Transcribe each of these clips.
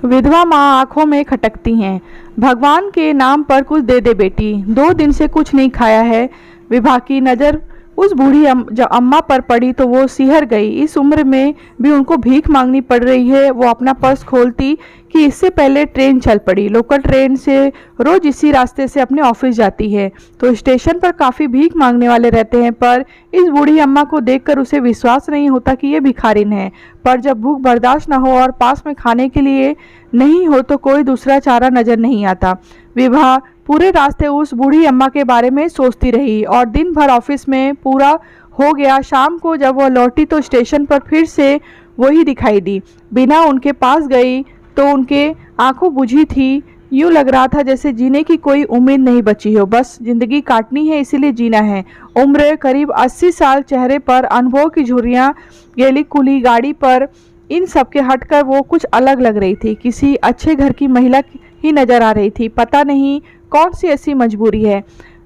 विधवा माँ आंखों में खटकती हैं। भगवान के नाम पर कुछ दे दे बेटी, 2 दिन से कुछ नहीं खाया है। विभा की नज़र उस बूढ़ी जब अम्मा पर पड़ी तो वो सिहर गई। इस उम्र में भी उनको भीख मांगनी पड़ रही है। वो अपना पर्स खोलती कि इससे पहले ट्रेन चल पड़ी। लोकल ट्रेन से रोज इसी रास्ते से अपने ऑफिस जाती है, तो स्टेशन पर काफ़ी भीख मांगने वाले रहते हैं, पर इस बूढ़ी अम्मा को देखकर उसे विश्वास नहीं होता कि ये भिखारिन है। पर जब भूख बर्दाश्त न हो और पास में खाने के लिए नहीं हो तो कोई दूसरा चारा नजर नहीं आता। विभा पूरे रास्ते उस बूढ़ी अम्मा के बारे में सोचती रही और दिन भर ऑफिस में पूरा हो गया। शाम को जब वह लौटी तो स्टेशन पर फिर से वही दिखाई दी। बिना उनके पास गई तो उनके आंखों बुझी थी। यूँ लग रहा था जैसे जीने की कोई उम्मीद नहीं बची हो, बस जिंदगी काटनी है इसीलिए जीना है। उम्र करीब 80 साल, चेहरे पर अनुभव की झुर्रियाँ, गेली कुली गाड़ी पर, इन सब के हटकर वो कुछ अलग लग रही थी। किसी अच्छे घर की महिला ही नजर आ रही थी। पता नहीं कौन सी ऐसी मजबूरी है।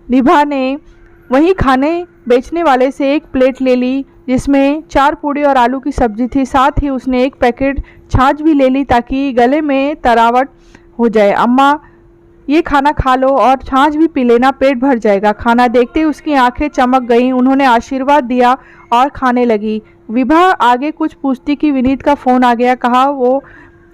विभा ने वहीं खाने बेचने वाले से एक प्लेट ले ली जिसमें 4 पूड़ी और आलू की सब्जी थी। साथ ही उसने एक पैकेट छाछ भी ले ली ताकि गले में तरावट हो जाए। अम्मा, ये खाना खा लो और छाछ भी पी लेना, पेट भर जाएगा। खाना देखते ही उसकी आंखें चमक गईं। उन्होंने आशीर्वाद दिया और खाने लगी। विभा आगे कुछ पूछती कि विनीत का फ़ोन आ गया। कहा वो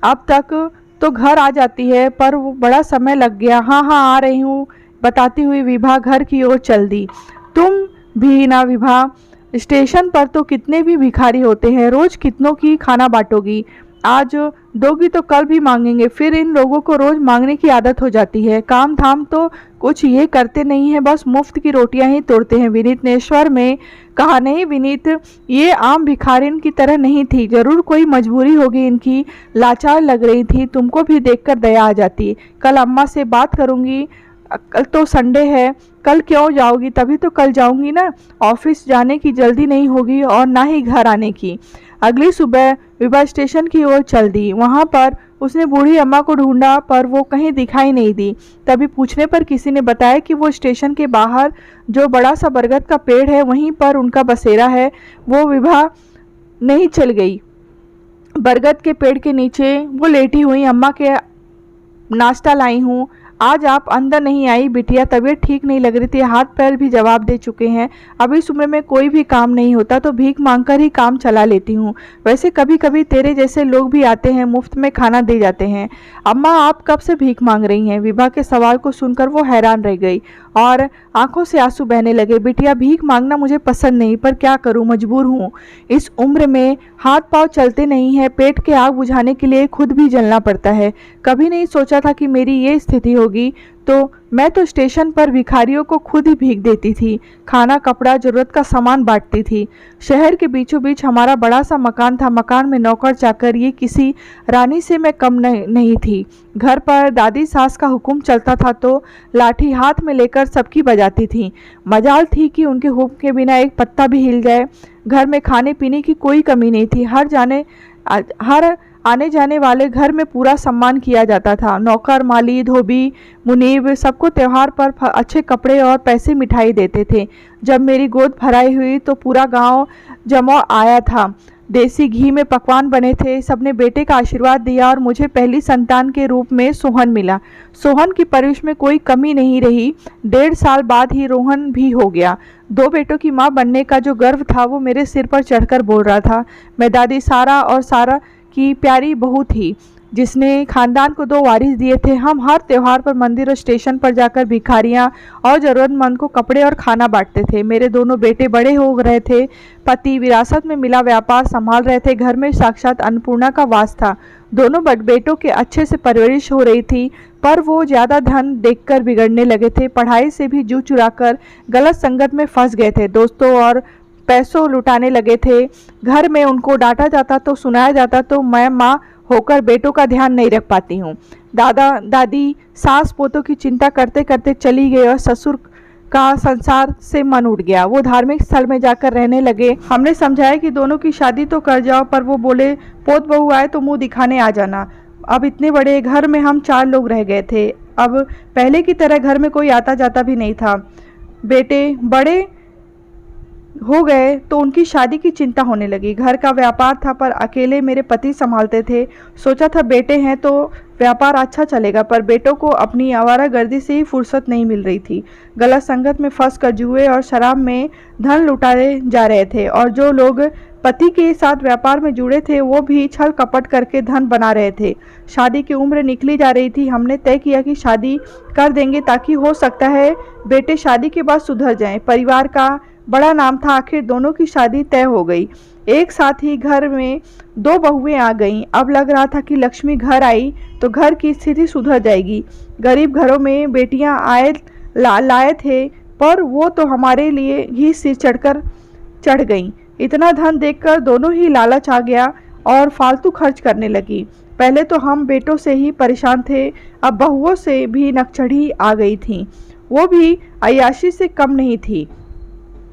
अब तक तो घर आ जाती है पर वो बड़ा समय लग गया। हाँ हाँ आ रही हूँ बताती हुई विभा घर की ओर चल दी। तुम भी ना विभा, स्टेशन पर तो कितने भी भिखारी होते हैं, रोज कितनों की खाना बांटोगी। आज दोगी तो कल भी मांगेंगे, फिर इन लोगों को रोज मांगने की आदत हो जाती है। काम धाम तो कुछ ये करते नहीं है, बस मुफ्त की रोटियां ही तोड़ते हैं। विनीत ने स्वर में कहा। नहीं विनीत, ये आम भिखारिन की तरह नहीं थी, जरूर कोई मजबूरी होगी इनकी। लाचार लग रही थी, तुमको भी देखकर दया आ जाती। कल अम्मा से बात करूंगी। कल तो संडे है, कल क्यों जाओगी? तभी तो कल जाऊंगी ना, ऑफिस जाने की जल्दी नहीं होगी और ना ही घर आने की। अगली सुबह विभा स्टेशन की ओर चल दी। वहां पर उसने बूढ़ी अम्मा को ढूंढा पर वो कहीं दिखाई नहीं दी। तभी पूछने पर किसी ने बताया कि वो स्टेशन के बाहर जो बड़ा सा बरगद का पेड़ है वहीं पर उनका बसेरा है। वो विभा नहीं चल गई। बरगद के पेड़ के नीचे वो लेटी हुई। अम्मा के नाश्ता लाई हूँ, आज आप अंदर नहीं आई बिटिया, तबीयत ठीक नहीं लग रही थी। हाथ पैर भी जवाब दे चुके हैं। अभी इस उम्र में कोई भी काम नहीं होता तो भीख मांगकर ही काम चला लेती हूँ। वैसे कभी कभी तेरे जैसे लोग भी आते हैं, मुफ्त में खाना दे जाते हैं। अम्मा आप कब से भीख मांग रही हैं? विभा के सवाल को सुनकर वो हैरान रह गई और आंखों से आंसू बहने लगे। बिटिया भीख मांगना मुझे पसंद नहीं, पर क्या करूँ, मजबूर हूँ। इस उम्र में हाथ पांव चलते नहीं हैं, पेट के आग बुझाने के लिए खुद भी जलना पड़ता है। कभी नहीं सोचा था कि मेरी ये स्थिति होगी, तो मैं तो स्टेशन पर भिखारियों को खुद ही भीख देती थी। खाना, कपड़ा, जरूरत का सामान बांटती थी। शहर के बीचों बीच हमारा बड़ा सा मकान था। मकान में नौकर चाकर, ये किसी रानी से मैं कम नहीं थी। घर पर दादी सास का हुक्म चलता था तो लाठी हाथ में लेकर सबकी बजाती थी। मजाल थी कि उनके हुक्म के बिना एक पत्ता भी हिल जाए। घर में खाने पीने की कोई कमी नहीं थी। हर आने जाने वाले घर में पूरा सम्मान किया जाता था। नौकर, माली, धोबी, मुनीब सबको त्योहार पर अच्छे कपड़े और पैसे मिठाई देते थे। जब मेरी गोद भराई हुई तो पूरा गांव जमा आया था। देसी घी में पकवान बने थे। सबने बेटे का आशीर्वाद दिया और मुझे पहली संतान के रूप में सोहन मिला। सोहन की परवरिश में कोई कमी नहीं रही। 1.5 साल बाद ही रोहन भी हो गया। 2 बेटों की माँ बनने का जो गर्व था वो मेरे सिर पर चढ़कर बोल रहा था। मैं दादी सारा और सारा की प्यारी बहू थी जिसने खानदान को 2 वारिस दिए थे। हम हर त्योहार पर मंदिर और स्टेशन पर जाकर भिखारियां और जरूरतमंद को कपड़े और खाना बांटते थे। मेरे दोनों बेटे बड़े हो रहे थे। पति विरासत में मिला व्यापार संभाल रहे थे। घर में साक्षात अन्नपूर्णा का वास था। दोनों बेटों के अच्छे से परवरिश हो रही थी, पर वो ज़्यादा धन देखकर बिगड़ने लगे थे। पढ़ाई से भी जू चुराकर गलत संगत में फंस गए थे। दोस्तों और पैसों लुटाने लगे थे। घर में उनको डांटा जाता तो सुनाया जाता तो मैं माँ होकर बेटों का ध्यान नहीं रख पाती हूँ। दादा दादी सास पोतों की चिंता करते करते चली गई और ससुर का संसार से मन उठ गया। वो धार्मिक स्थल में जाकर रहने लगे। हमने समझाया कि दोनों की शादी तो कर जाओ, पर वो बोले पोत बहू आए तो मुंह दिखाने आ जाना। अब इतने बड़े घर में हम 4 लोग रह गए थे। अब पहले की तरह घर में कोई आता जाता भी नहीं था। बेटे बड़े हो गए तो उनकी शादी की चिंता होने लगी। घर का व्यापार था पर अकेले मेरे पति संभालते थे। सोचा था बेटे हैं तो व्यापार अच्छा चलेगा, पर बेटों को अपनी आवारागर्दी से ही फुर्सत नहीं मिल रही थी। गलत संगत में फंस कर जुए और शराब में धन लुटाए जा रहे थे, और जो लोग पति के साथ व्यापार में जुड़े थे वो भी छल कपट करके धन बना रहे थे। शादी की उम्र निकली जा रही थी। हमने तय किया कि शादी कर देंगे, ताकि हो सकता है बेटे शादी के बाद सुधर जाएं। परिवार का बड़ा नाम था। आखिर दोनों की शादी तय हो गई। एक साथ ही घर में दो बहुएं आ गईं। अब लग रहा था कि लक्ष्मी घर आई तो घर की स्थिति सुधर जाएगी। गरीब घरों में बेटियां लाए थे, पर वो तो हमारे लिए ही सिर चढ़ गईं। इतना धन देखकर दोनों ही लालच आ गया और फालतू खर्च करने लगी। पहले तो हम बेटों से ही परेशान थे, अब बहुओं से भी नकचढ़ी आ गई थी। वो भी अय्याशी से कम नहीं थी।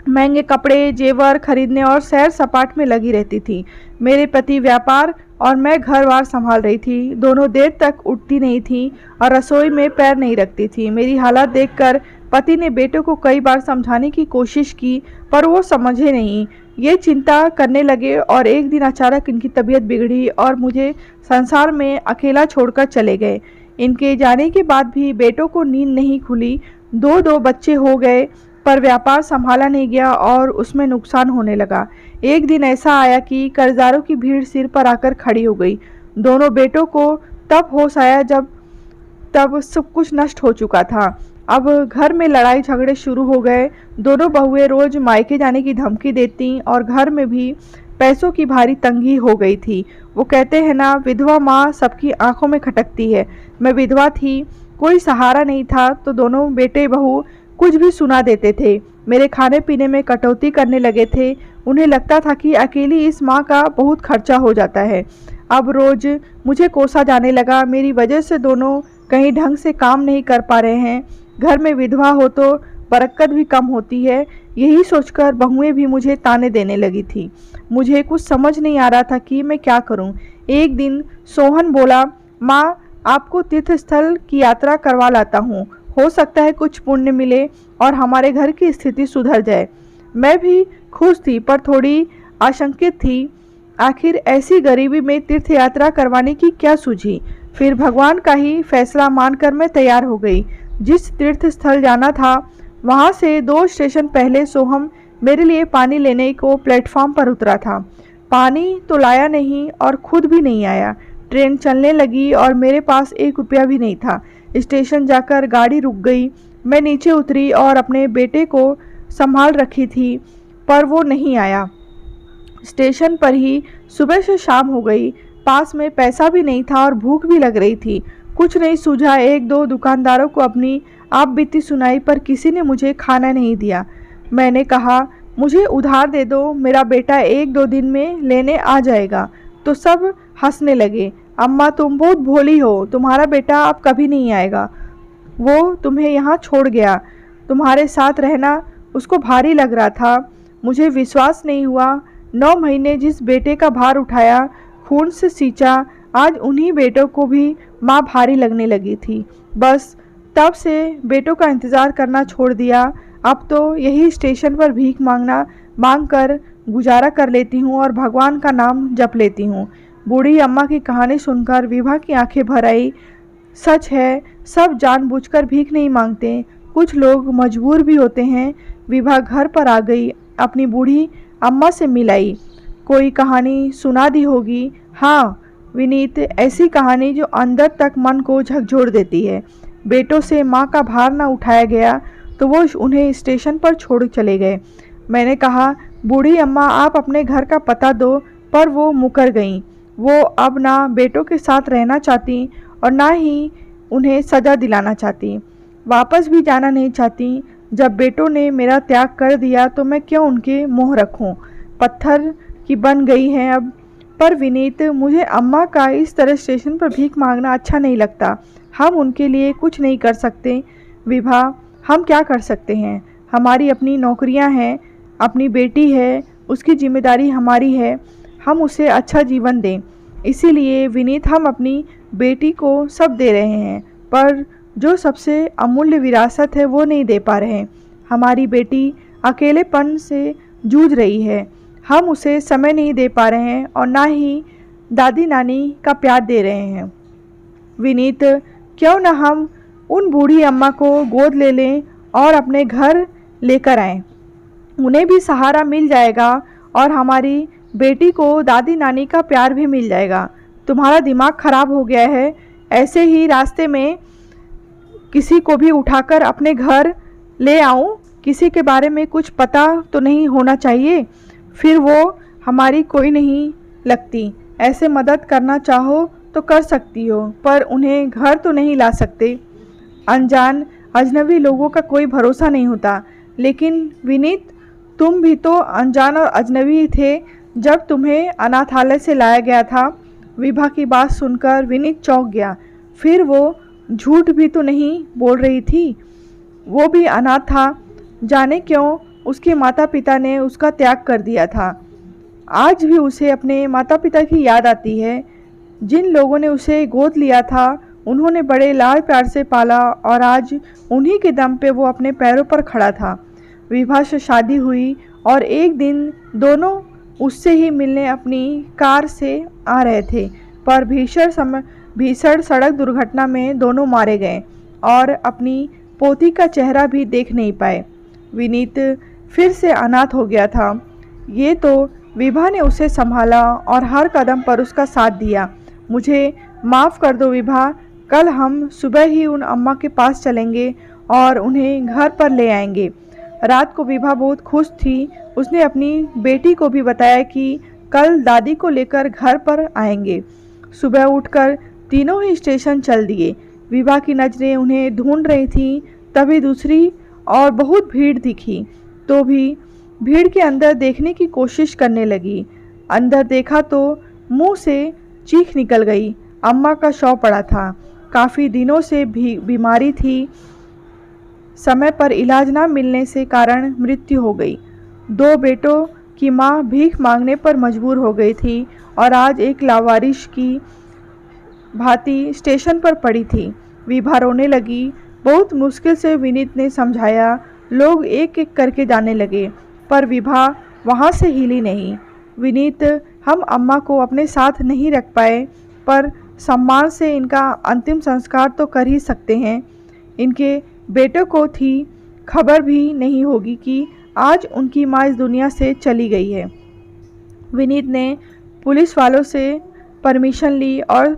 महंगे कपड़े जेवर खरीदने और सैर सपाट में लगी रहती थी। मेरे पति व्यापार और मैं घर बार संभाल रही थी। दोनों देर तक उठती नहीं थी और रसोई में पैर नहीं रखती थी। मेरी हालत देखकर पति ने बेटों को कई बार समझाने की कोशिश की, पर वो समझे नहीं। ये चिंता करने लगे और एक दिन अचानक इनकी तबीयत बिगड़ी और मुझे संसार में अकेला छोड़कर चले गए। इनके जाने के बाद भी बेटों को नींद नहीं खुली। दो बच्चे हो गए, पर व्यापार संभाला नहीं गया और उसमें नुकसान होने लगा। एक दिन ऐसा आया कि कर्जदारों की भीड़ सिर पर आकर खड़ी हो गई। दोनों बेटों को तब होश आया जब तब सब कुछ नष्ट हो चुका था। अब घर में लड़ाई झगड़े शुरू हो गए। दोनों बहुएं रोज मायके जाने की धमकी देती और घर में भी पैसों की भारी तंगी हो गई थी। वो कहते हैं ना, विधवा माँ सबकी आंखों में खटकती है। मैं विधवा थी, कोई सहारा नहीं था, तो दोनों बेटे बहू कुछ भी सुना देते थे। मेरे खाने पीने में कटौती करने लगे थे। उन्हें लगता था कि अकेली इस माँ का बहुत खर्चा हो जाता है। अब रोज मुझे कोसा जाने लगा। मेरी वजह से दोनों कहीं ढंग से काम नहीं कर पा रहे हैं। घर में विधवा हो तो बरकत भी कम होती है। यही सोचकर बहुएं भी मुझे ताने देने लगी थी। मुझे कुछ समझ नहीं आ रहा था कि मैं क्या करूं। एक दिन सोहन बोला, माँ आपको तीर्थ स्थल की यात्रा करवा लाता हूँ, हो सकता है कुछ पुण्य मिले और हमारे घर की स्थिति सुधर जाए। मैं भी खुश थी, पर थोड़ी आशंकित थी। आखिर ऐसी गरीबी में तीर्थ यात्रा करवाने की क्या सूझी। फिर भगवान का ही फैसला मानकर मैं तैयार हो गई। जिस तीर्थ स्थल जाना था वहाँ से 2 स्टेशन पहले सोहम मेरे लिए पानी लेने को प्लेटफॉर्म पर उतरा था। पानी तो लाया नहीं और खुद भी नहीं आया। ट्रेन चलने लगी और मेरे पास 1 रुपया भी नहीं था। स्टेशन जाकर गाड़ी रुक गई। मैं नीचे उतरी और अपने बेटे को संभाल रखी थी, पर वो नहीं आया। स्टेशन पर ही सुबह से शाम हो गई। पास में पैसा भी नहीं था और भूख भी लग रही थी। कुछ नहीं सूझा। 1-2 दुकानदारों को अपनी आप बीती सुनाई, पर किसी ने मुझे खाना नहीं दिया। मैंने कहा, मुझे उधार दे दो, मेरा बेटा 1-2 दिन में लेने आ जाएगा। तो सब हंसने लगे। अम्मा तुम बहुत भोली हो, तुम्हारा बेटा अब कभी नहीं आएगा। वो तुम्हें यहाँ छोड़ गया। तुम्हारे साथ रहना उसको भारी लग रहा था। मुझे विश्वास नहीं हुआ। 9 महीने जिस बेटे का भार उठाया, खून से सींचा, आज उन्हीं बेटों को भी माँ भारी लगने लगी थी। बस तब से बेटों का इंतज़ार करना छोड़ दिया। अब तो यही स्टेशन पर भीख मांग कर गुजारा कर लेती हूँ और भगवान का नाम जप लेती हूँ। बूढ़ी अम्मा की कहानी सुनकर विभा की आंखें भर आई। सच है, सब जानबूझकर भीख नहीं मांगते, कुछ लोग मजबूर भी होते हैं। विभा घर पर आ गई, अपनी बूढ़ी अम्मा से मिलाई। कोई कहानी सुना दी होगी। हाँ विनीत, ऐसी कहानी जो अंदर तक मन को झकझोर देती है। बेटों से माँ का भार ना उठाया गया तो वो उन्हें स्टेशन पर छोड़ चले गए। मैंने कहा, बूढ़ी अम्मा आप अपने घर का पता दो, पर वो मुकर गईं। वो अब ना बेटों के साथ रहना चाहती और ना ही उन्हें सज़ा दिलाना चाहती, वापस भी जाना नहीं चाहती। जब बेटों ने मेरा त्याग कर दिया तो मैं क्यों उनके मोह रखूं। पत्थर की बन गई हैं अब। पर विनीत, मुझे अम्मा का इस तरह स्टेशन पर भीख मांगना अच्छा नहीं लगता। हम उनके लिए कुछ नहीं कर सकते। विभा, हम क्या कर सकते हैं? हमारी अपनी नौकरियां हैं, अपनी बेटी है, उसकी जिम्मेदारी हमारी है। हम उसे अच्छा जीवन दें। इसीलिए विनीत, हम अपनी बेटी को सब दे रहे हैं, पर जो सबसे अमूल्य विरासत है वो नहीं दे पा रहे हैं। हमारी बेटी अकेलेपन से जूझ रही है। हम उसे समय नहीं दे पा रहे हैं और ना ही दादी नानी का प्यार दे रहे हैं। विनीत, क्यों न हम उन बूढ़ी अम्मा को गोद ले लें और अपने घर लेकर आएं। उन्हें भी सहारा मिल जाएगा और हमारी बेटी को दादी नानी का प्यार भी मिल जाएगा। तुम्हारा दिमाग खराब हो गया है। ऐसे ही रास्ते में किसी को भी उठाकर अपने घर ले आऊं? किसी के बारे में कुछ पता तो नहीं होना चाहिए, फिर वो हमारी कोई नहीं लगती। ऐसे मदद करना चाहो तो कर सकती हो, पर उन्हें घर तो नहीं ला सकते। अनजान अजनबी लोगों का कोई भरोसा नहीं होता। लेकिन विनीत, तुम भी तो अनजान और अजनबी थे जब तुम्हें अनाथालय से लाया गया था। विभा की बात सुनकर विनीत चौंक गया। फिर वो झूठ भी तो नहीं बोल रही थी। वो भी अनाथ था। जाने क्यों उसके माता पिता ने उसका त्याग कर दिया था। आज भी उसे अपने माता पिता की याद आती है। जिन लोगों ने उसे गोद लिया था उन्होंने बड़े लाड प्यार से पाला और आज उन्हीं के दम पे वो अपने पैरों पर खड़ा था। विभा से शादी हुई और एक दिन दोनों उससे ही मिलने अपनी कार से आ रहे थे, पर भीषण सड़क दुर्घटना में दोनों मारे गए और अपनी पोती का चेहरा भी देख नहीं पाए। विनीत फिर से अनाथ हो गया था। ये तो विभा ने उसे संभाला और हर कदम पर उसका साथ दिया। मुझे माफ़ कर दो विभा, कल हम सुबह ही उन अम्मा के पास चलेंगे और उन्हें घर पर ले आएंगे। रात को विभा बहुत खुश थी। उसने अपनी बेटी को भी बताया कि कल दादी को लेकर घर पर आएंगे। सुबह उठकर तीनों ही स्टेशन चल दिए। विभा की नज़रें उन्हें ढूंढ रही थीं। तभी दूसरी और बहुत भीड़ दिखी तो भी भीड़ के अंदर देखने की कोशिश करने लगी। अंदर देखा तो मुंह से चीख निकल गई। अम्मा का शव पड़ा था। काफ़ी दिनों से बीमारी थी। समय पर इलाज ना मिलने से कारण मृत्यु हो गई। 2 बेटों की माँ भीख मांगने पर मजबूर हो गई थी और आज एक लावारिश की भांति स्टेशन पर पड़ी थी। विभा रोने लगी। बहुत मुश्किल से विनीत ने समझाया। लोग एक एक करके जाने लगे, पर विभा वहाँ से हिली नहीं। विनीत, हम अम्मा को अपने साथ नहीं रख पाए, पर सम्मान से इनका अंतिम संस्कार तो कर ही सकते हैं। इनके बेटों को थी खबर भी नहीं होगी कि आज उनकी माँ इस दुनिया से चली गई है। विनीत ने पुलिस वालों से परमिशन ली और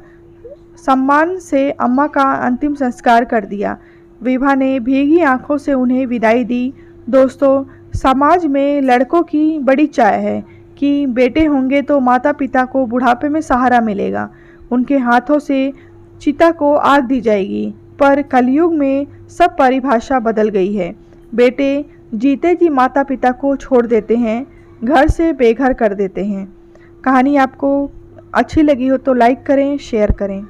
सम्मान से अम्मा का अंतिम संस्कार कर दिया। विभा ने भीगी आंखों से उन्हें विदाई दी। दोस्तों, समाज में लड़कों की बड़ी चाह है कि बेटे होंगे तो माता पिता को बुढ़ापे में सहारा मिलेगा, उनके हाथों से चिता को आग दी जाएगी। पर कलयुग में सब परिभाषा बदल गई है। बेटे जीते जी माता पिता को छोड़ देते हैं, घर से बेघर कर देते हैं। कहानी आपको अच्छी लगी हो तो लाइक करें, शेयर करें।